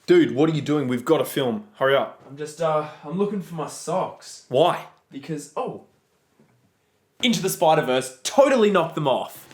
Dude, what are you doing? We've got to film. Hurry up. I'm looking for my socks. Why? Because, Into the Spider-Verse totally knocked them off.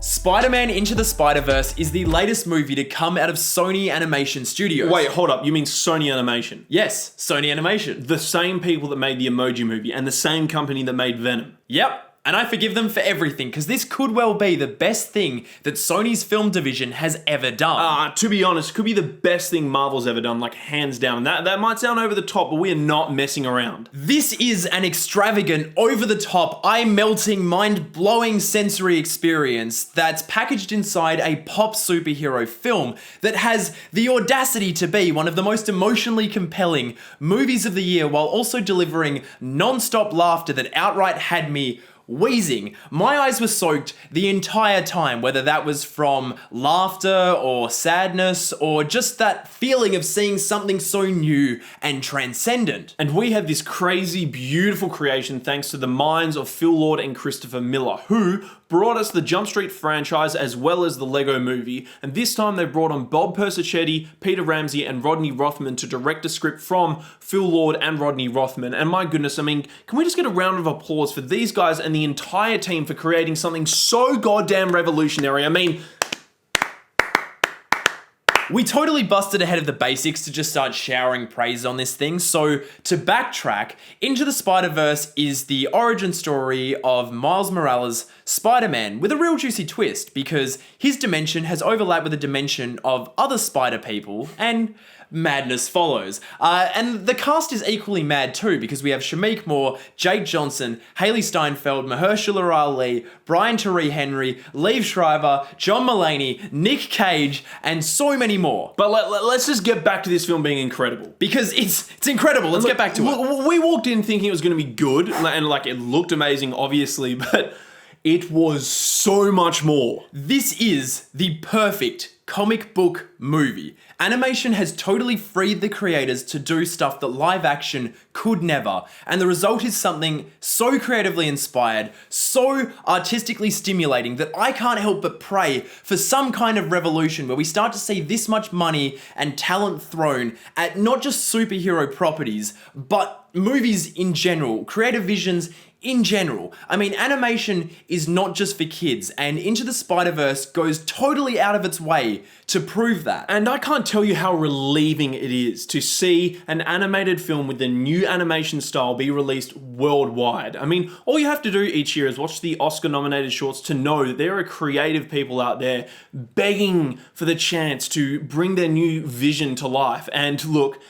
Spider-Man Into the Spider-Verse is the latest movie to come out of Sony Animation Studios. Wait, hold up. You mean Sony Animation? Yes, Sony Animation. The same people that made the Emoji Movie and the same company that made Venom. Yep. And I forgive them for everything, because this could well be the best thing that Sony's film division has ever done. To be honest, could be the best thing Marvel's ever done, like hands down. That might sound over the top, but we are not messing around. This is an extravagant, over-the-top, eye-melting, mind-blowing sensory experience that's packaged inside a pop superhero film that has the audacity to be one of the most emotionally compelling movies of the year, while also delivering non-stop laughter that outright had me wheezing. My eyes were soaked the entire time, whether that was from laughter or sadness or just that feeling of seeing something so new and transcendent. And we have this crazy, beautiful creation thanks to the minds of Phil Lord and Christopher Miller, who brought us the Jump Street franchise as well as the Lego Movie, and this time they brought on Bob Persichetti, Peter Ramsey, and Rodney Rothman to direct a script from Phil Lord and Rodney Rothman. And my goodness, I mean, can we just get a round of applause for these guys and the entire team for creating something so goddamn revolutionary? I mean, we totally busted ahead of the basics to just start showering praise on this thing. So to backtrack, Into the Spider-Verse is the origin story of Miles Morales' Spider-Man with a real juicy twist, because his dimension has overlapped with the dimension of other spider people, and madness follows. And the cast is equally mad too, because we have Shameik Moore, Jake Johnson, Hailee Steinfeld, Mahershala Ali, Brian Tyree Henry, Leiv Schrieber, John Mulaney, Nick Cage, and so many more. But let's just get back to this film being incredible. Because it's incredible. Let's get back to it. We walked in thinking it was going to be good, and like it looked amazing, obviously, but it was so much more. This is the perfect comic book movie. Animation has totally freed the creators to do stuff that live action could never, and the result is something so creatively inspired, so artistically stimulating that I can't help but pray for some kind of revolution where we start to see this much money and talent thrown at not just superhero properties, but movies in general, creative visions in general. I mean, animation is not just for kids, and Into the Spider-Verse goes totally out of its way to prove that. And I can't tell you how relieving it is to see an animated film with the new animation style be released worldwide. I mean, all you have to do each year is watch the Oscar-nominated shorts to know that there are creative people out there begging for the chance to bring their new vision to life. And look,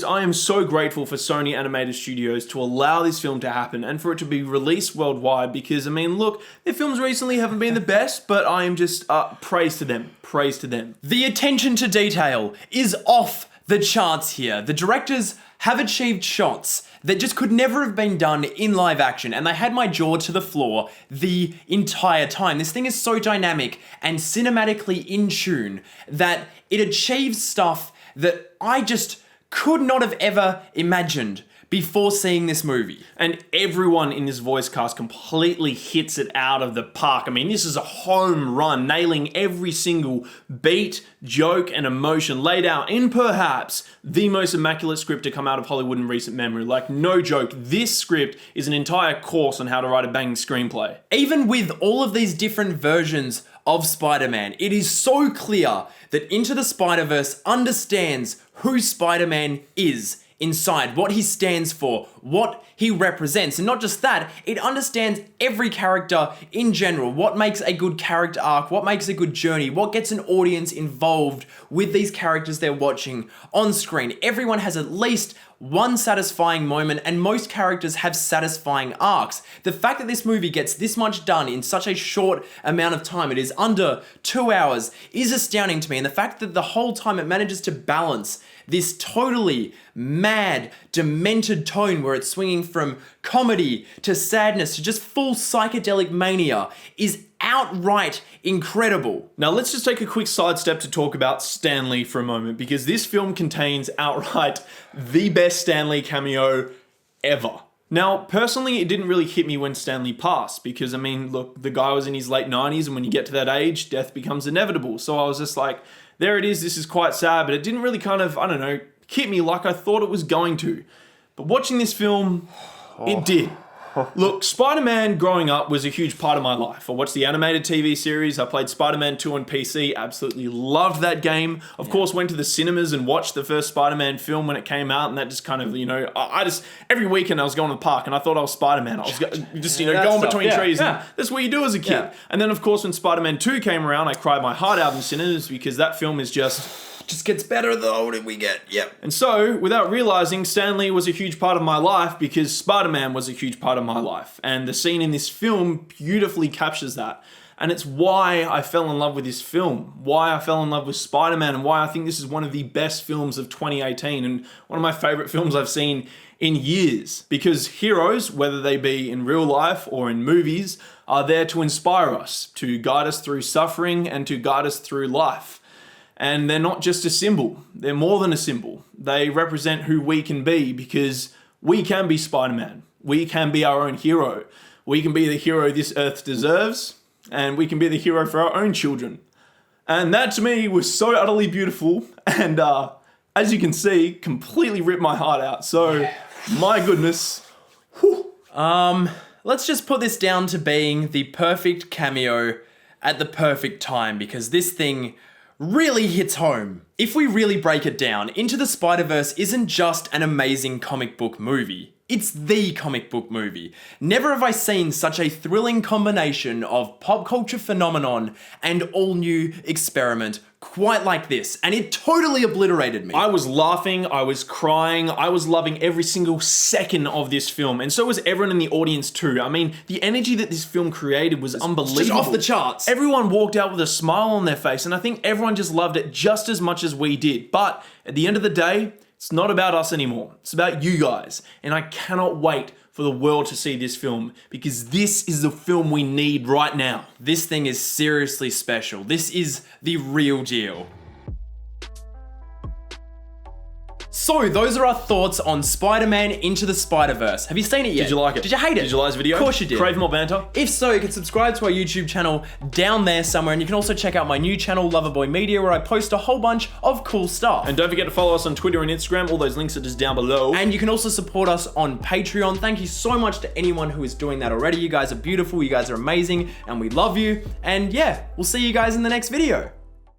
I am so grateful for Sony Animated Studios to allow this film to happen and for it to be released worldwide, because, I mean, look, their films recently haven't been the best, but I am just, praise to them. Praise to them. The attention to detail is off the charts here. The directors have achieved shots that just could never have been done in live action, and they had my jaw to the floor the entire time. This thing is so dynamic and cinematically in tune that it achieves stuff that I just could not have ever imagined before seeing this movie. And everyone in this voice cast completely hits it out of the park. I mean, this is a home run, nailing every single beat, joke, and emotion laid out in perhaps the most immaculate script to come out of Hollywood in recent memory. Like, no joke, this script is an entire course on how to write a banging screenplay. Even with all of these different versions of Spider-Man, it is so clear that Into the Spider-Verse understands who Spider-Man is inside, what he stands for, what he represents. And not just that, it understands every character in general, what makes a good character arc, what makes a good journey, what gets an audience involved with these characters they're watching on screen. Everyone has at least one satisfying moment, and most characters have satisfying arcs. The fact that this movie gets this much done in such a short amount of time, it is under 2 hours, is astounding to me. And the fact that the whole time it manages to balance this totally mad, demented tone where it's swinging from comedy to sadness to just full psychedelic mania is outright incredible. Now let's just take a quick sidestep to talk about Stan Lee for a moment, because this film contains outright the best Stan Lee cameo ever. Now, personally, it didn't really hit me when Stanley passed because, I mean, look, the guy was in his late 90s, and when you get to that age, death becomes inevitable. So I was just like, there it is, this is quite sad, but it didn't really kind of, I don't know, hit me like I thought it was going to. But watching this film, it did. Look, Spider-Man growing up was a huge part of my life. I watched the animated TV series. I played Spider-Man 2 on PC. Absolutely loved that game. Of course, went to the cinemas and watched the first Spider-Man film when it came out. And that just kind of, you know, I just, every weekend I was going to the park and I thought I was Spider-Man. I was just, you know, going between trees. And that's what you do as a kid. Yeah. And then, of course, when Spider-Man 2 came around, I cried my heart out in cinemas because that film is just gets better the older we get. Yep. And so, without realizing, Stan Lee was a huge part of my life because Spider-Man was a huge part of my life. And the scene in this film beautifully captures that. And it's why I fell in love with this film, why I fell in love with Spider-Man, and why I think this is one of the best films of 2018 and one of my favorite films I've seen in years. Because heroes, whether they be in real life or in movies, are there to inspire us, to guide us through suffering and to guide us through life. And they're not just a symbol, they're more than a symbol. They represent who we can be because we can be Spider-Man. We can be our own hero. We can be the hero this earth deserves, and we can be the hero for our own children. And that to me was so utterly beautiful, and as you can see, completely ripped my heart out. So, my goodness. Whew. Let's just put this down to being the perfect cameo at the perfect time, because this thing really hits home. If we really break it down, Into the Spider-Verse isn't just an amazing comic book movie. It's the comic book movie. Never have I seen such a thrilling combination of pop culture phenomenon and all-new experiment quite like this, and it totally obliterated me. I was laughing, I was crying, I was loving every single second of this film, and so was everyone in the audience too. I mean, the energy that this film created was unbelievable. Just off the charts. Everyone walked out with a smile on their face, and I think everyone just loved it just as much as we did. But at the end of the day, it's not about us anymore. It's about you guys, and I cannot wait for the world to see this film because this is the film we need right now. This thing is seriously special. This is the real deal. So, those are our thoughts on Spider-Man Into the Spider-Verse. Have you seen it yet? Did you like it? Did you hate it? Did you like this video? Of course you did. Crave more banter? If so, you can subscribe to our YouTube channel down there somewhere, and you can also check out my new channel, Loverboy Media, where I post a whole bunch of cool stuff. And don't forget to follow us on Twitter and Instagram. All those links are just down below. And you can also support us on Patreon. Thank you so much to anyone who is doing that already. You guys are beautiful, you guys are amazing, and we love you. And yeah, we'll see you guys in the next video.